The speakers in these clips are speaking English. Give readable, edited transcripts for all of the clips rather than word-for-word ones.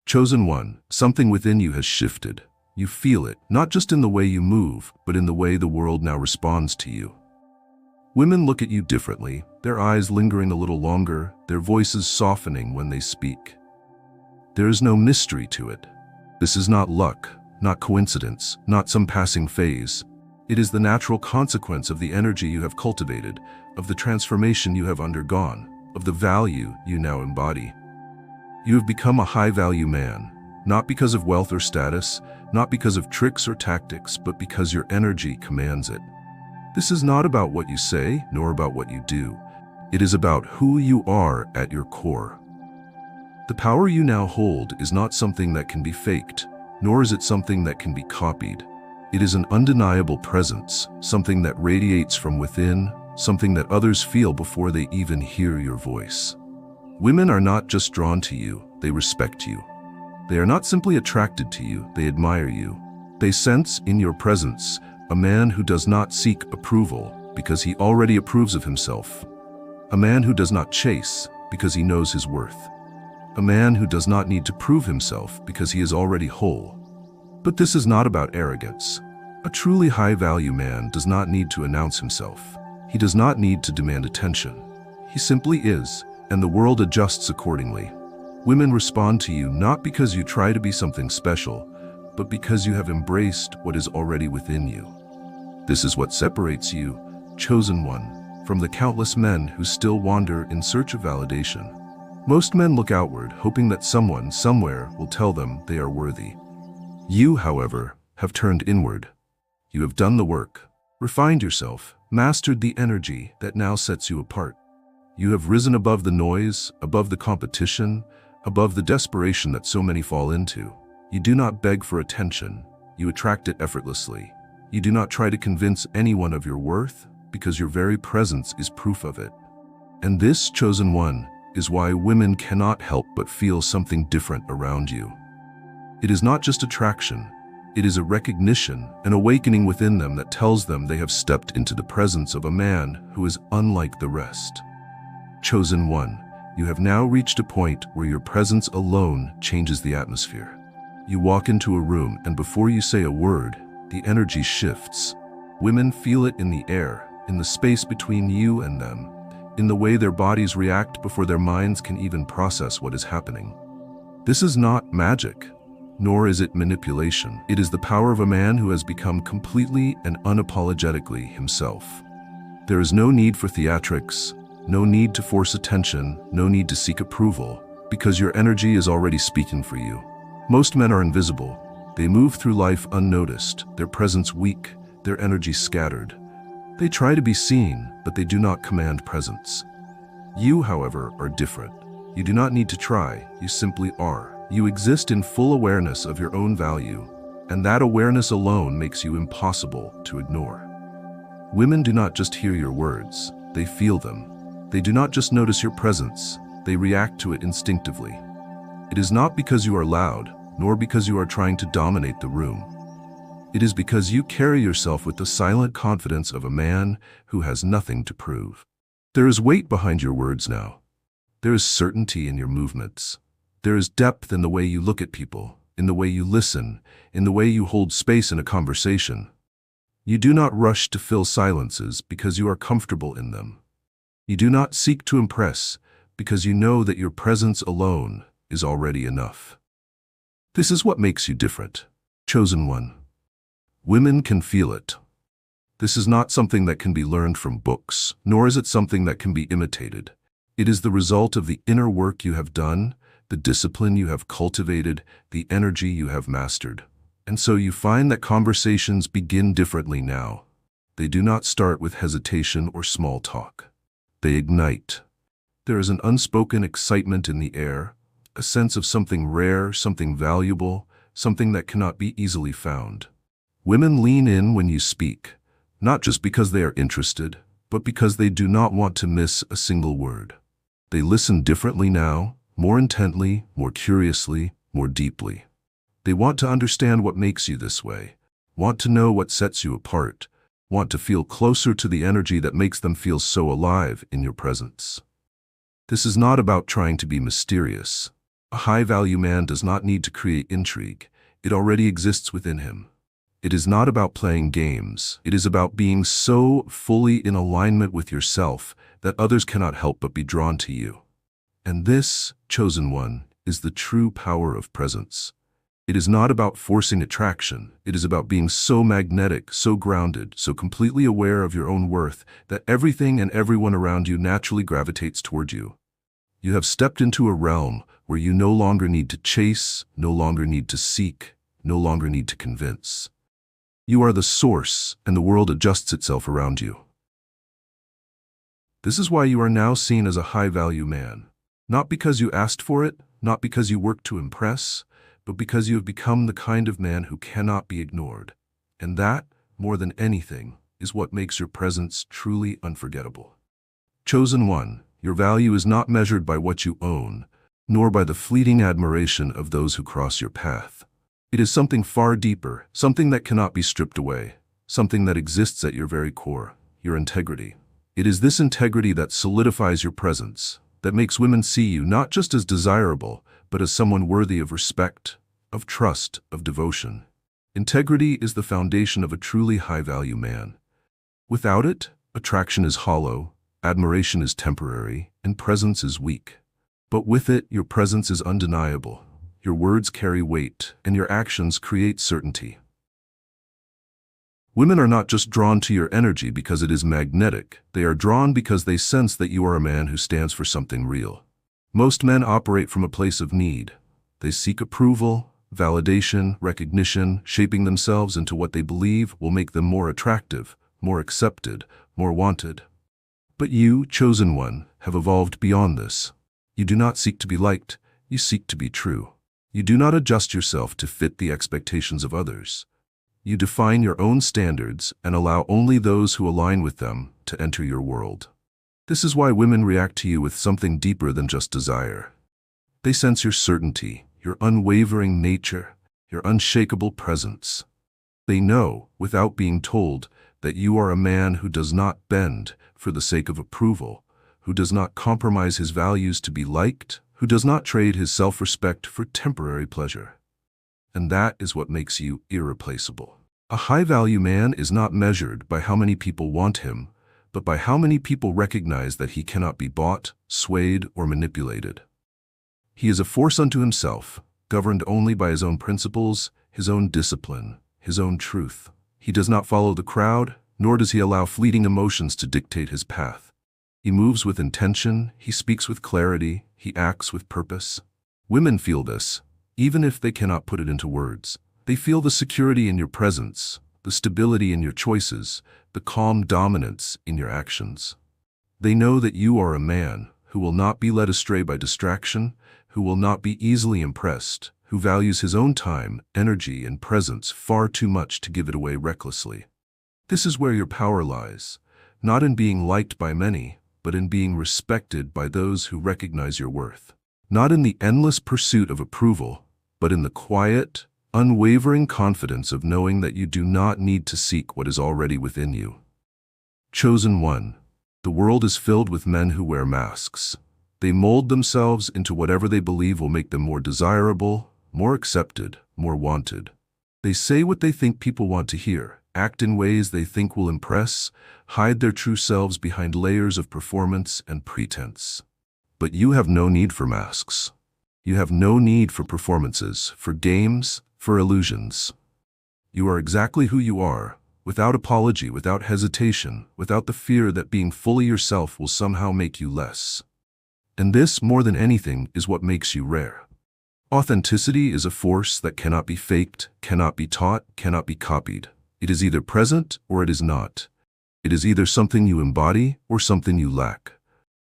Chosen one, something within you has shifted. You feel it, not just in the way you move, but in the way the world now responds to you. Women look at you differently, their eyes lingering a little longer, their voices softening when they speak. There is no mystery to it. This is not luck, not coincidence, not some passing phase. It is the natural consequence of the energy you have cultivated, of the transformation you have undergone, of the value you now embody. You have become a high-value man, not because of wealth or status, not because of tricks or tactics, but because your energy commands it. This is not about what you say, nor about what you do. It is about who you are at your core. The power you now hold is not something that can be faked, nor is it something that can be copied. It is an undeniable presence, something that radiates from within, something that others feel before they even hear your voice. Women are not just drawn to you, they respect you. They are not simply attracted to you, they admire you. They sense in your presence a man who does not seek approval because he already approves of himself. A man who does not chase because he knows his worth. A man who does not need to prove himself because he is already whole. But this is not about arrogance. A truly high-value man does not need to announce himself. He does not need to demand attention. He simply is, and the world adjusts accordingly. Women respond to you not because you try to be something special, but because you have embraced what is already within you. This is what separates you, chosen one, from the countless men who still wander in search of validation. Most men look outward, hoping that someone, somewhere, will tell them they are worthy. You, however, have turned inward. You have done the work, refined yourself, mastered the energy that now sets you apart. You have risen above the noise, above the competition, above the desperation that so many fall into. You do not beg for attention, you attract it effortlessly. You do not try to convince anyone of your worth, because your very presence is proof of it. And this, chosen one, is why women cannot help but feel something different around you. It is not just attraction, it is a recognition, an awakening within them that tells them they have stepped into the presence of a man who is unlike the rest. Chosen one, you have now reached a point where your presence alone changes the atmosphere. You walk into a room and before you say a word, the energy shifts. Women feel it in the air, in the space between you and them, in the way their bodies react before their minds can even process what is happening. This is not magic, nor is it manipulation. It is the power of a man who has become completely and unapologetically himself. There is no need for theatrics, no need to force attention, no need to seek approval, because your energy is already speaking for you. Most men are invisible. They move through life unnoticed, their presence weak, their energy scattered. They try to be seen, but they do not command presence. You, however, are different. You do not need to try, you simply are. You exist in full awareness of your own value, and that awareness alone makes you impossible to ignore. Women do not just hear your words, they feel them. They do not just notice your presence, they react to it instinctively. It is not because you are loud, nor because you are trying to dominate the room. It is because you carry yourself with the silent confidence of a man who has nothing to prove. There is weight behind your words now. There is certainty in your movements. There is depth in the way you look at people, in the way you listen, in the way you hold space in a conversation. You do not rush to fill silences because you are comfortable in them. You do not seek to impress because you know that your presence alone is already enough. This is what makes you different, chosen one. Women can feel it. This is not something that can be learned from books, nor is it something that can be imitated. It is the result of the inner work you have done, the discipline you have cultivated, the energy you have mastered. And so you find that conversations begin differently now. They do not start with hesitation or small talk. They ignite. There is an unspoken excitement in the air, a sense of something rare, something valuable, something that cannot be easily found. Women lean in when you speak, not just because they are interested, but because they do not want to miss a single word. They listen differently now, more intently, more curiously, more deeply. They want to understand what makes you this way, want to know what sets you apart, want to feel closer to the energy that makes them feel so alive in your presence. This is not about trying to be mysterious. A high-value man does not need to create intrigue. It already exists within him. It is not about playing games. It is about being so fully in alignment with yourself that others cannot help but be drawn to you. And this, chosen one, is the true power of presence. It is not about forcing attraction. It is about being so magnetic, so grounded, so completely aware of your own worth that everything and everyone around you naturally gravitates toward you. You have stepped into a realm where you no longer need to chase, no longer need to seek, no longer need to convince. You are the source, and the world adjusts itself around you. This is why you are now seen as a high-value man. Not because you asked for it, not because you worked to impress, but because you have become the kind of man who cannot be ignored. And that, more than anything, is what makes your presence truly unforgettable. Chosen one, your value is not measured by what you own, nor by the fleeting admiration of those who cross your path. It is something far deeper, something that cannot be stripped away, something that exists at your very core, your integrity. It is this integrity that solidifies your presence, that makes women see you not just as desirable, but as someone worthy of respect, of trust, of devotion. Integrity is the foundation of a truly high-value man. Without it, attraction is hollow, admiration is temporary, and presence is weak. But with it, your presence is undeniable. Your words carry weight, and your actions create certainty. Women are not just drawn to your energy because it is magnetic. They are drawn because they sense that you are a man who stands for something real. Most men operate from a place of need. They seek approval, validation, recognition, shaping themselves into what they believe will make them more attractive, more accepted, more wanted. But you, chosen one, have evolved beyond this. You do not seek to be liked, you seek to be true. You do not adjust yourself to fit the expectations of others. You define your own standards and allow only those who align with them to enter your world. This is why women react to you with something deeper than just desire. They sense your certainty, your unwavering nature, your unshakable presence. They know, without being told, that you are a man who does not bend for the sake of approval, who does not compromise his values to be liked, who does not trade his self-respect for temporary pleasure. And that is what makes you irreplaceable. A high-value man is not measured by how many people want him, but by how many people recognize that he cannot be bought, swayed, or manipulated. He is a force unto himself, governed only by his own principles, his own discipline, his own truth. He does not follow the crowd, nor does he allow fleeting emotions to dictate his path. He moves with intention, he speaks with clarity, he acts with purpose. Women feel this, even if they cannot put it into words. They feel the security in your presence, the stability in your choices, the calm dominance in your actions. They know that you are a man who will not be led astray by distraction, who will not be easily impressed, who values his own time, energy, and presence far too much to give it away recklessly. This is where your power lies, not in being liked by many, but in being respected by those who recognize your worth. Not in the endless pursuit of approval, but in the quiet, unwavering confidence of knowing that you do not need to seek what is already within you. Chosen one, the world is filled with men who wear masks. They mold themselves into whatever they believe will make them more desirable, more accepted, more wanted. They say what they think people want to hear, act in ways they think will impress, hide their true selves behind layers of performance and pretense. But you have no need for masks. You have no need for performances, for games, for illusions. You are exactly who you are, without apology, without hesitation, without the fear that being fully yourself will somehow make you less. And this, more than anything, is what makes you rare. Authenticity is a force that cannot be faked, cannot be taught, cannot be copied. It is either present or it is not. It is either something you embody or something you lack.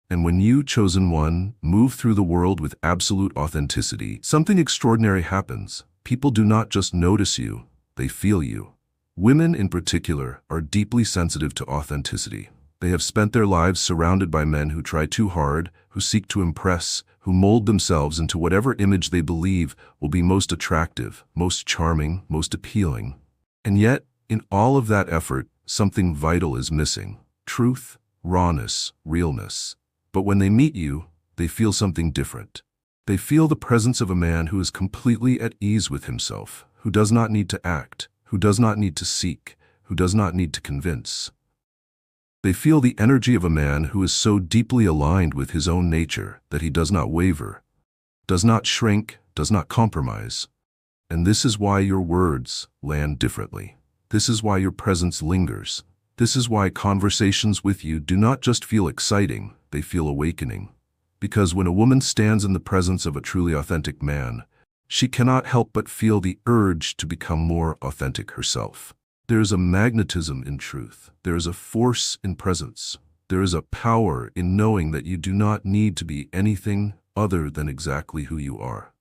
And when you, chosen one, move through the world with absolute authenticity, something extraordinary happens. People do not just notice you, they feel you. Women, in particular, are deeply sensitive to authenticity. They have spent their lives surrounded by men who try too hard, who seek to impress, who mold themselves into whatever image they believe will be most attractive, most charming, most appealing. And yet, in all of that effort, something vital is missing. Truth, rawness, realness. But when they meet you, they feel something different. They feel the presence of a man who is completely at ease with himself, who does not need to act, who does not need to seek, who does not need to convince. They feel the energy of a man who is so deeply aligned with his own nature that he does not waver, does not shrink, does not compromise. And this is why your words land differently. This is why your presence lingers. This is why conversations with you do not just feel exciting, they feel awakening. Because when a woman stands in the presence of a truly authentic man, she cannot help but feel the urge to become more authentic herself. There is a magnetism in truth. There is a force in presence. There is a power in knowing that you do not need to be anything other than exactly who you are.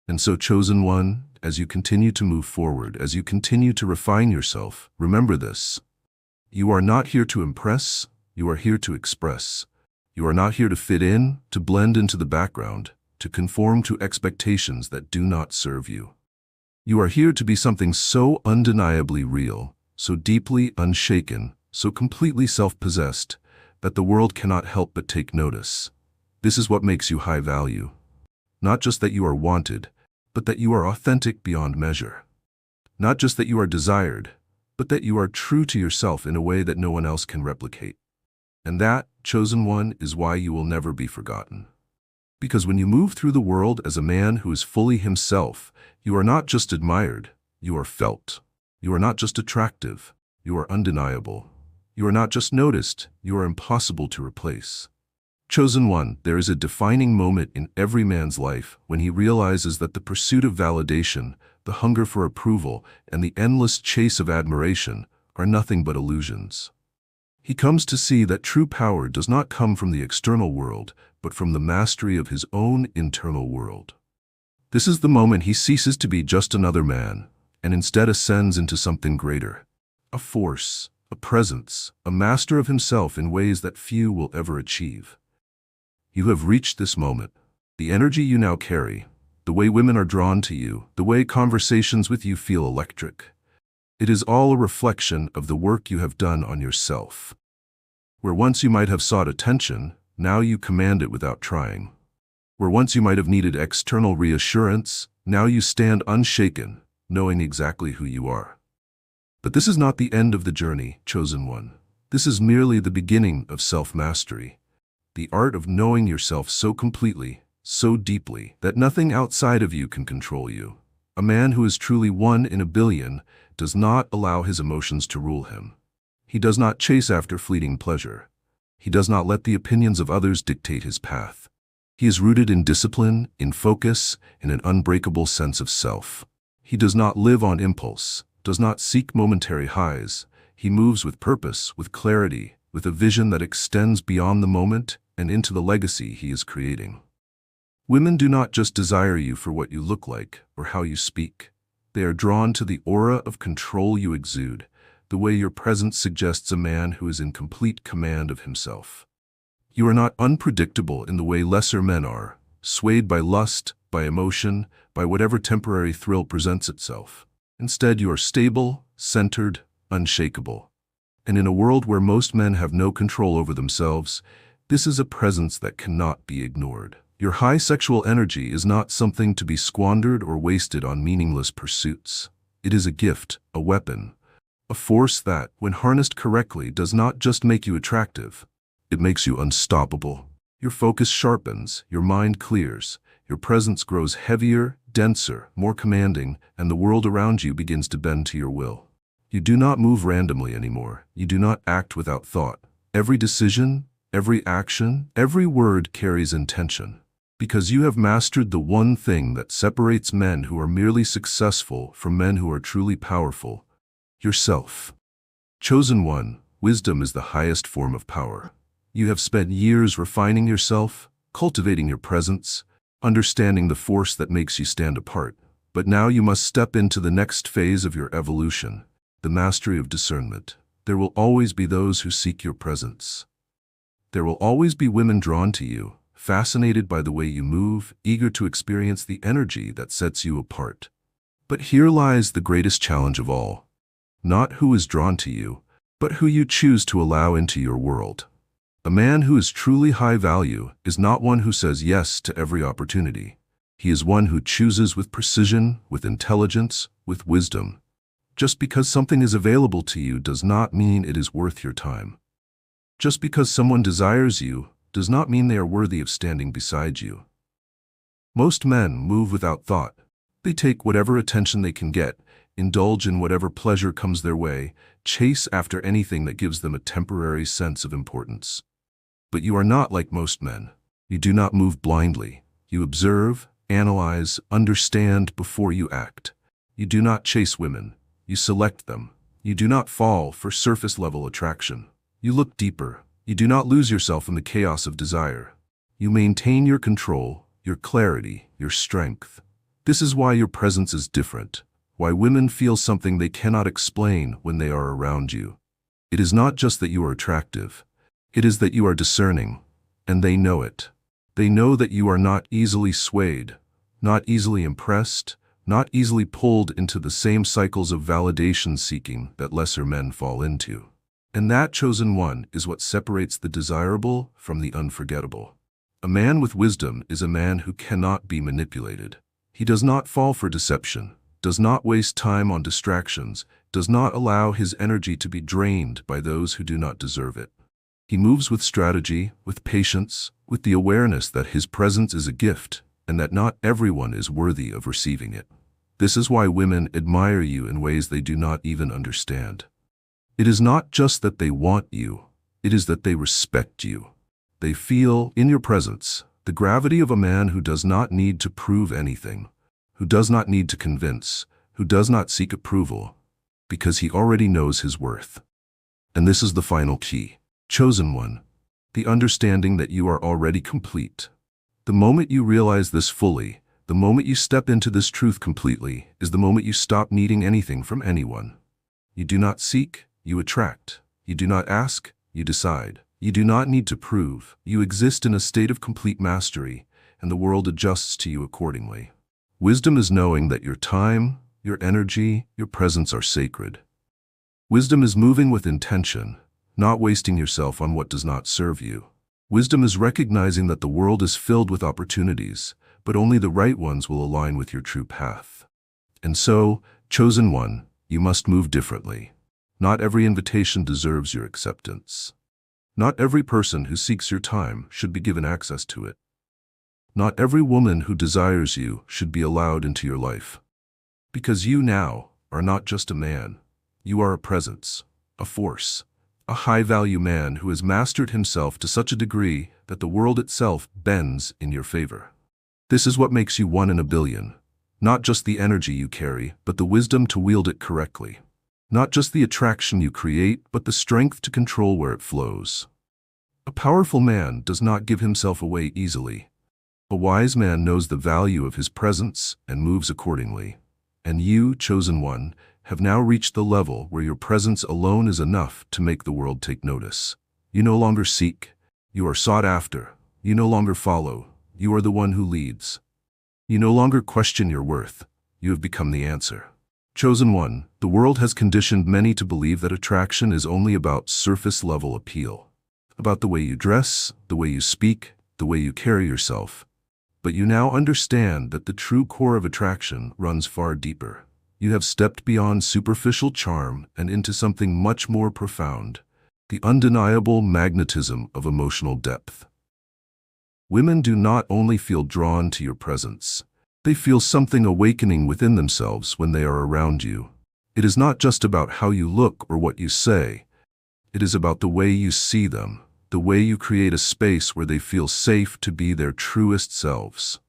And so, chosen one, as you continue to move forward, as you continue to refine yourself, remember this. You are not here to impress, you are here to express. You are not here to fit in, to blend into the background, to conform to expectations that do not serve you. You are here to be something so undeniably real, so deeply unshaken, so completely self-possessed, that the world cannot help but take notice. This is what makes you high value. Not just that you are wanted, but that you are authentic beyond measure. Not just that you are desired, but that you are true to yourself in a way that no one else can replicate. And that, chosen one, is why you will never be forgotten. Because when you move through the world as a man who is fully himself, you are not just admired, you are felt. You are not just attractive, you are undeniable. You are not just noticed, you are impossible to replace. Chosen one, there is a defining moment in every man's life when he realizes that the pursuit of validation, the hunger for approval, and the endless chase of admiration are nothing but illusions. He comes to see that true power does not come from the external world, but from the mastery of his own internal world. This is the moment he ceases to be just another man, and instead ascends into something greater. A force, a presence, a master of himself in ways that few will ever achieve. You have reached this moment. The energy you now carry, the way women are drawn to you, the way conversations with you feel electric. It is all a reflection of the work you have done on yourself. Where once you might have sought attention, now you command it without trying. Where once you might have needed external reassurance, now you stand unshaken, knowing exactly who you are. But this is not the end of the journey, chosen one. This is merely the beginning of self-mastery. The art of knowing yourself so completely, so deeply, that nothing outside of you can control you. A man who is truly one in a billion does not allow his emotions to rule him. He does not chase after fleeting pleasure. He does not let the opinions of others dictate his path. He is rooted in discipline, in focus, in an unbreakable sense of self. He does not live on impulse, does not seek momentary highs. He moves with purpose, with clarity, with a vision that extends beyond the moment and into the legacy he is creating. Women do not just desire you for what you look like or how you speak. They are drawn to the aura of control you exude, the way your presence suggests a man who is in complete command of himself. You are not unpredictable in the way lesser men are, swayed by lust, by emotion, by whatever temporary thrill presents itself. Instead, you are stable, centered, unshakable. And in a world where most men have no control over themselves, this is a presence that cannot be ignored. Your high sexual energy is not something to be squandered or wasted on meaningless pursuits. It is a gift, a weapon, a force that, when harnessed correctly, does not just make you attractive. It makes you unstoppable. Your focus sharpens, your mind clears, your presence grows heavier, denser, more commanding, and the world around you begins to bend to your will. You do not move randomly anymore. You do not act without thought. Every decision, every action, every word carries intention. Because you have mastered the one thing that separates men who are merely successful from men who are truly powerful: yourself. Chosen one, wisdom is the highest form of power. You have spent years refining yourself, cultivating your presence, understanding the force that makes you stand apart. But now you must step into the next phase of your evolution, the mastery of discernment. There will always be those who seek your presence. There will always be women drawn to you, fascinated by the way you move, eager to experience the energy that sets you apart. But here lies the greatest challenge of all. Not who is drawn to you, but who you choose to allow into your world. A man who is truly high value is not one who says yes to every opportunity. He is one who chooses with precision, with intelligence, with wisdom. Just because something is available to you does not mean it is worth your time. Just because someone desires you does not mean they are worthy of standing beside you. Most men move without thought. They take whatever attention they can get, indulge in whatever pleasure comes their way, chase after anything that gives them a temporary sense of importance. But you are not like most men. You do not move blindly. You observe, analyze, understand before you act. You do not chase women. You select them. You do not fall for surface-level attraction. You look deeper. You do not lose yourself in the chaos of desire. You maintain your control, your clarity, your strength. This is why your presence is different, why women feel something they cannot explain when they are around you. It is not just that you are attractive. It is that you are discerning, and they know it. They know that you are not easily swayed, not easily impressed, not easily pulled into the same cycles of validation seeking that lesser men fall into. And that chosen one is what separates the desirable from the unforgettable. A man with wisdom is a man who cannot be manipulated. He does not fall for deception, does not waste time on distractions, does not allow his energy to be drained by those who do not deserve it. He moves with strategy, with patience, with the awareness that his presence is a gift and that not everyone is worthy of receiving it. This is why women admire you in ways they do not even understand. It is not just that they want you, it is that they respect you. They feel, in your presence, the gravity of a man who does not need to prove anything, who does not need to convince, who does not seek approval, because he already knows his worth. And this is the final key. Chosen one, the understanding that you are already complete. The moment you realize this fully, the moment you step into this truth completely, is the moment you stop needing anything from anyone. You do not seek, you attract. You do not ask, you decide. You do not need to prove. You exist in a state of complete mastery, and the world adjusts to you accordingly. Wisdom is knowing that your time, your energy, your presence are sacred. Wisdom is moving with intention, not wasting yourself on what does not serve you. Wisdom is recognizing that the world is filled with opportunities, but only the right ones will align with your true path. And so, chosen one, you must move differently. Not every invitation deserves your acceptance. Not every person who seeks your time should be given access to it. Not every woman who desires you should be allowed into your life. Because you now are not just a man. You are a presence, a force, a high-value man who has mastered himself to such a degree that the world itself bends in your favor. This is what makes you one in a billion. Not just the energy you carry, but the wisdom to wield it correctly. Not just the attraction you create, but the strength to control where it flows. A powerful man does not give himself away easily. A wise man knows the value of his presence and moves accordingly. And you, chosen one, have now reached the level where your presence alone is enough to make the world take notice. You no longer seek. You are sought after. You no longer follow. You are the one who leads. You no longer question your worth. You have become the answer. Chosen one, the world has conditioned many to believe that attraction is only about surface-level appeal. About the way you dress, the way you speak, the way you carry yourself. But you now understand that the true core of attraction runs far deeper. You have stepped beyond superficial charm and into something much more profound, the undeniable magnetism of emotional depth. Women do not only feel drawn to your presence, they feel something awakening within themselves when they are around you. It is not just about how you look or what you say. It is about the way you see them, the way you create a space where they feel safe to be their truest selves.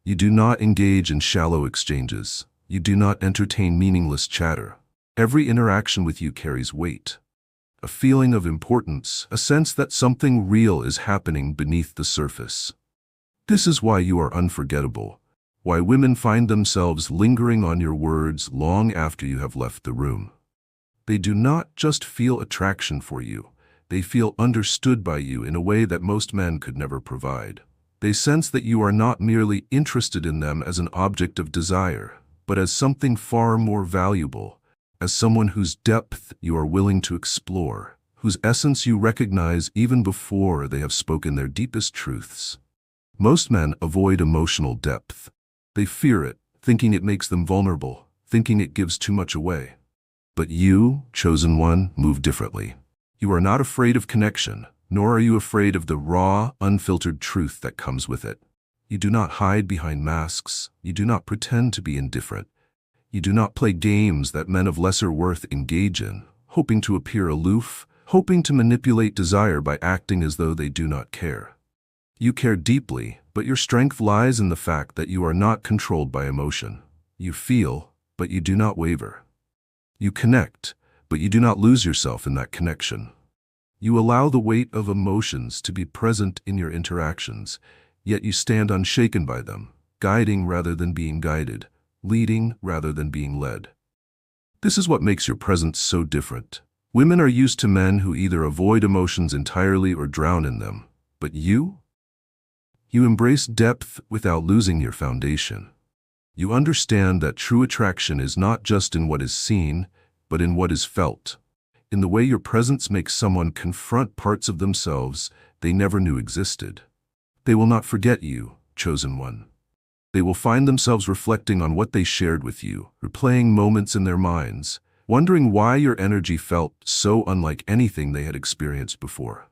You do not engage in shallow exchanges. You do not entertain meaningless chatter. Every interaction with you carries weight. A feeling of importance, a sense that something real is happening beneath the surface. This is why you are unforgettable, why women find themselves lingering on your words long after you have left the room. They do not just feel attraction for you, they feel understood by you in a way that most men could never provide. They sense that you are not merely interested in them as an object of desire, but as something far more valuable, as someone whose depth you are willing to explore, whose essence you recognize even before they have spoken their deepest truths. Most men avoid emotional depth. They fear it, thinking it makes them vulnerable, thinking it gives too much away. But you, chosen one, move differently. You are not afraid of connection, nor are you afraid of the raw, unfiltered truth that comes with it. You do not hide behind masks. You do not pretend to be indifferent. You do not play games that men of lesser worth engage in, hoping to appear aloof, hoping to manipulate desire by acting as though they do not care. You care deeply, but your strength lies in the fact that you are not controlled by emotion. You feel, but you do not waver. You connect, but you do not lose yourself in that connection. You allow the weight of emotions to be present in your interactions, yet you stand unshaken by them, guiding rather than being guided, leading rather than being led. This is what makes your presence so different. Women are used to men who either avoid emotions entirely or drown in them. But you embrace depth without losing your foundation. You understand that true attraction is not just in what is seen, but in what is felt, in the way your presence makes someone confront parts of themselves they never knew existed. They will not forget you, chosen one. They will find themselves reflecting on what they shared with you, replaying moments in their minds, wondering why your energy felt so unlike anything they had experienced before.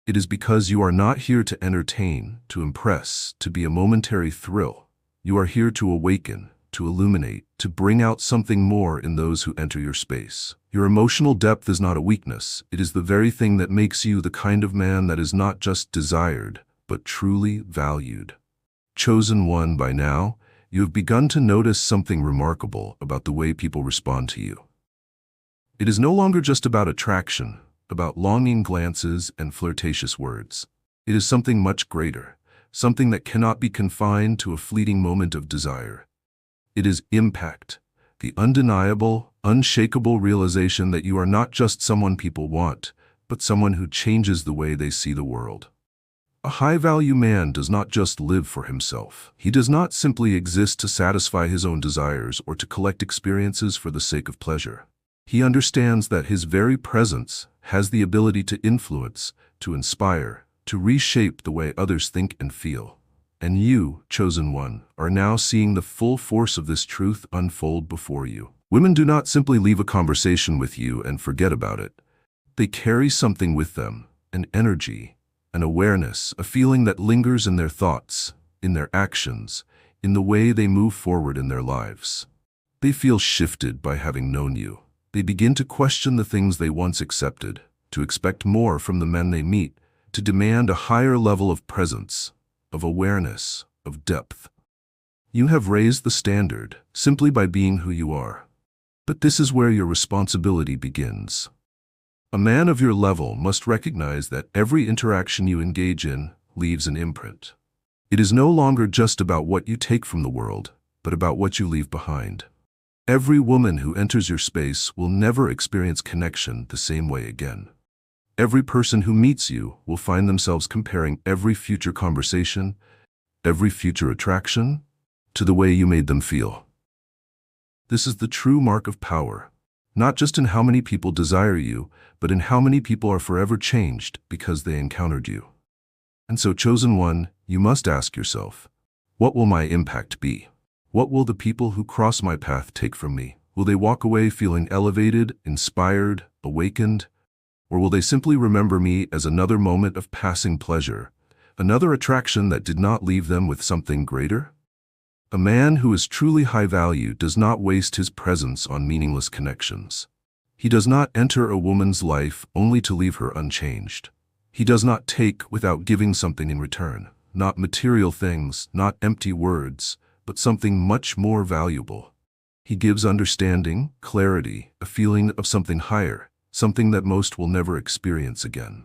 It is because you are not here to entertain, to impress, to be a momentary thrill. You are here to awaken, to illuminate, to bring out something more in those who enter your space. Your emotional depth is not a weakness. It is the very thing that makes you the kind of man that is not just desired, but truly valued. Chosen one, by now, you have begun to notice something remarkable about the way people respond to you. It is no longer just about attraction, about longing glances and flirtatious words. It is something much greater, something that cannot be confined to a fleeting moment of desire. It is impact, the undeniable, unshakable realization that you are not just someone people want, but someone who changes the way they see the world. A high-value man does not just live for himself. He does not simply exist to satisfy his own desires or to collect experiences for the sake of pleasure. He understands that his very presence has the ability to influence, to inspire, to reshape the way others think and feel. And you, chosen one, are now seeing the full force of this truth unfold before you. Women do not simply leave a conversation with you and forget about it. They carry something with them, an energy, an awareness, a feeling that lingers in their thoughts, in their actions, in the way they move forward in their lives. They feel shifted by having known you. They begin to question the things they once accepted, to expect more from the men they meet, to demand a higher level of presence, of awareness, of depth. You have raised the standard simply by being who you are. But this is where your responsibility begins. A man of your level must recognize that every interaction you engage in leaves an imprint. It is no longer just about what you take from the world, but about what you leave behind. Every woman who enters your space will never experience connection the same way again. Every person who meets you will find themselves comparing every future conversation, every future attraction, to the way you made them feel. This is the true mark of power, not just in how many people desire you, but in how many people are forever changed because they encountered you. And so, chosen one, you must ask yourself, what will my impact be? What will the people who cross my path take from me? Will they walk away feeling elevated, inspired, awakened? Or will they simply remember me as another moment of passing pleasure, another attraction that did not leave them with something greater? A man who is truly high value does not waste his presence on meaningless connections. He does not enter a woman's life only to leave her unchanged. He does not take without giving something in return, not material things, not empty words, but something much more valuable. He gives understanding, clarity, a feeling of something higher, something that most will never experience again.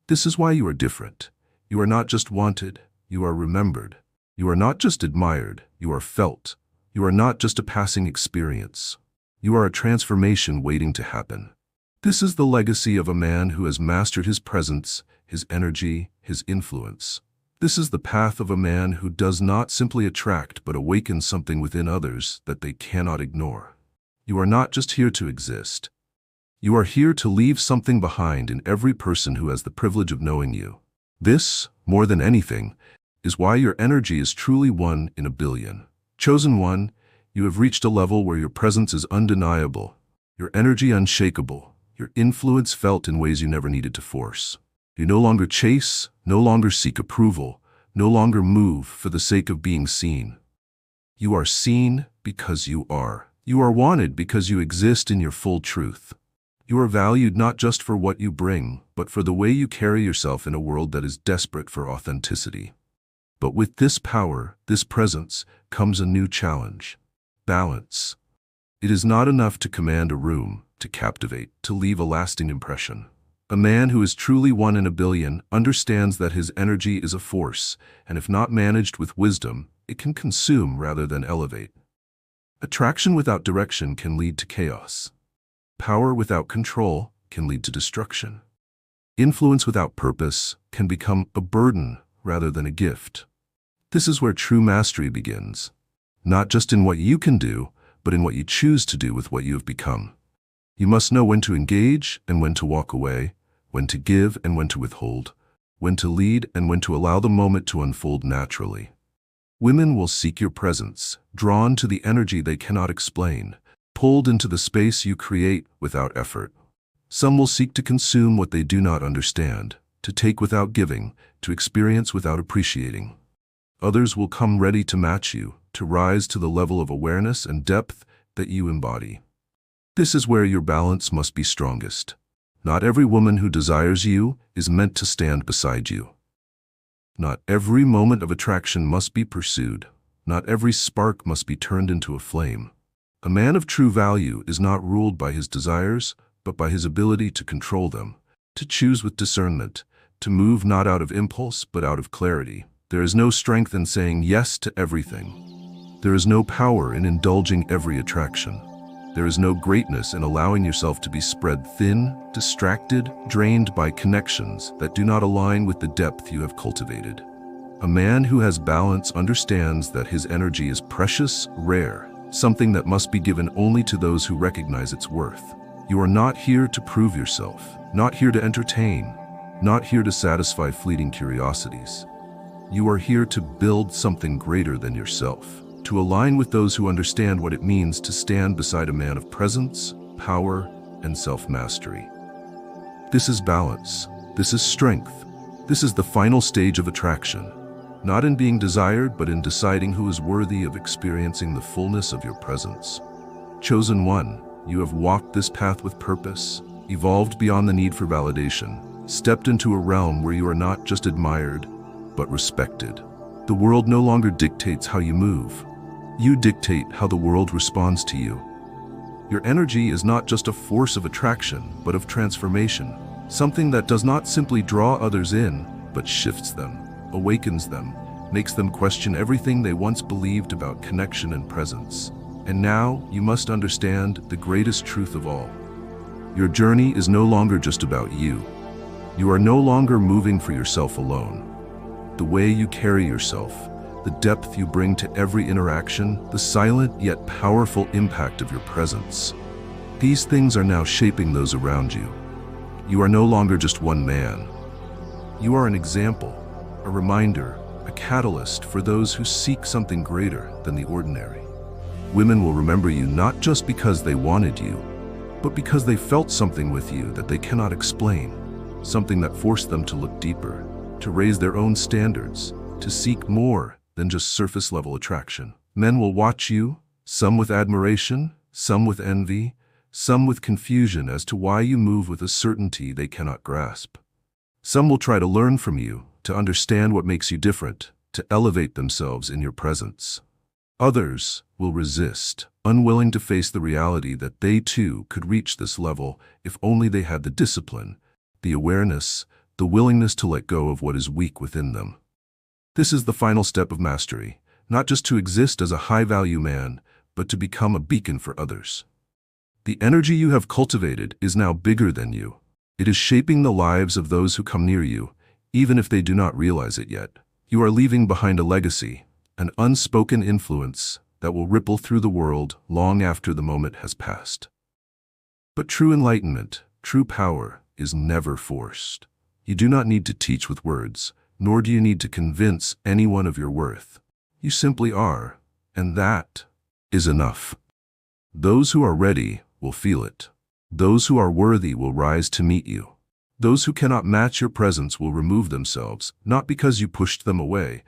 This is why you are different. You are not just wanted, you are remembered. You are not just admired, you are felt. You are not just a passing experience. You are a transformation waiting to happen. This is the legacy of a man who has mastered his presence, his energy, his influence. This is the path of a man who does not simply attract but awakens something within others that they cannot ignore. You are not just here to exist. You are here to leave something behind in every person who has the privilege of knowing you. This, more than anything, is why your energy is truly 1 in a billion. Chosen one, you have reached a level where your presence is undeniable, your energy unshakable, your influence felt in ways you never needed to force. You no longer chase, no longer seek approval, no longer move for the sake of being seen. You are seen because you are. You are wanted because you exist in your full truth. You are valued not just for what you bring, but for the way you carry yourself in a world that is desperate for authenticity. But with this power, this presence, comes a new challenge: balance. It is not enough to command a room, to captivate, to leave a lasting impression. A man who is truly 1 in a billion understands that his energy is a force, and if not managed with wisdom, it can consume rather than elevate. Attraction without direction can lead to chaos. Power without control can lead to destruction. Influence without purpose can become a burden rather than a gift. This is where true mastery begins, not just in what you can do, but in what you choose to do with what you have become. You must know when to engage and when to walk away, when to give and when to withhold, when to lead and when to allow the moment to unfold naturally. Women will seek your presence, drawn to the energy they cannot explain, pulled into the space you create without effort. Some will seek to consume what they do not understand, to take without giving, to experience without appreciating. Others will come ready to match you, to rise to the level of awareness and depth that you embody. This is where your balance must be strongest. Not every woman who desires you is meant to stand beside you. Not every moment of attraction must be pursued. Not every spark must be turned into a flame. A man of true value is not ruled by his desires, but by his ability to control them, to choose with discernment, to move not out of impulse but out of clarity. There is no strength in saying yes to everything. There is no power in indulging every attraction. There is no greatness in allowing yourself to be spread thin, distracted, drained by connections that do not align with the depth you have cultivated. A man who has balance understands that his energy is precious, rare, something that must be given only to those who recognize its worth. You are not here to prove yourself, not here to entertain, not here to satisfy fleeting curiosities. You are here to build something greater than yourself, to align with those who understand what it means to stand beside a man of presence, power, and self-mastery. This is balance. This is strength. This is the final stage of attraction, not in being desired, but in deciding who is worthy of experiencing the fullness of your presence. Chosen one, you have walked this path with purpose, evolved beyond the need for validation, stepped into a realm where you are not just admired, but respected. The world no longer dictates how you move. You dictate how the world responds to you. Your energy is not just a force of attraction, but of transformation, something that does not simply draw others in, but shifts them, awakens them, makes them question everything they once believed about connection and presence. And now you must understand the greatest truth of all. Your journey is no longer just about you. You are no longer moving for yourself alone. The way you carry yourself, the depth you bring to every interaction, the silent yet powerful impact of your presence. These things are now shaping those around you. You are no longer just one man. You are an example, a reminder, a catalyst for those who seek something greater than the ordinary. Women will remember you not just because they wanted you, but because they felt something with you that they cannot explain, something that forced them to look deeper, to raise their own standards, to seek more than just surface-level attraction. Men will watch you, some with admiration, some with envy, some with confusion as to why you move with a certainty they cannot grasp. Some will try to learn from you, to understand what makes you different, to elevate themselves in your presence. Others will resist, unwilling to face the reality that they too could reach this level if only they had the discipline, the awareness, the willingness to let go of what is weak within them. This is the final step of mastery, not just to exist as a high-value man, but to become a beacon for others. The energy you have cultivated is now bigger than you. It is shaping the lives of those who come near you, even if they do not realize it yet. You are leaving behind a legacy, an unspoken influence that will ripple through the world long after the moment has passed. But true enlightenment, true power, is never forced. You do not need to teach with words, nor do you need to convince anyone of your worth. You simply are, and that is enough. Those who are ready will feel it. Those who are worthy will rise to meet you. Those who cannot match your presence will remove themselves, not because you pushed them away,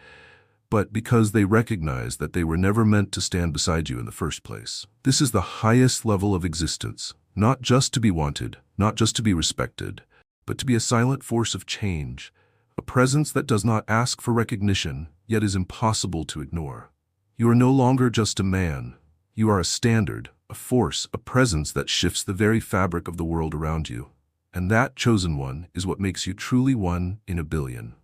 but because they recognize that they were never meant to stand beside you in the first place. This is the highest level of existence, not just to be wanted, not just to be respected, but to be a silent force of change, a presence that does not ask for recognition, yet is impossible to ignore. You are no longer just a man. You are a standard, a force, a presence that shifts the very fabric of the world around you. And that chosen one is what makes you truly one in a billion.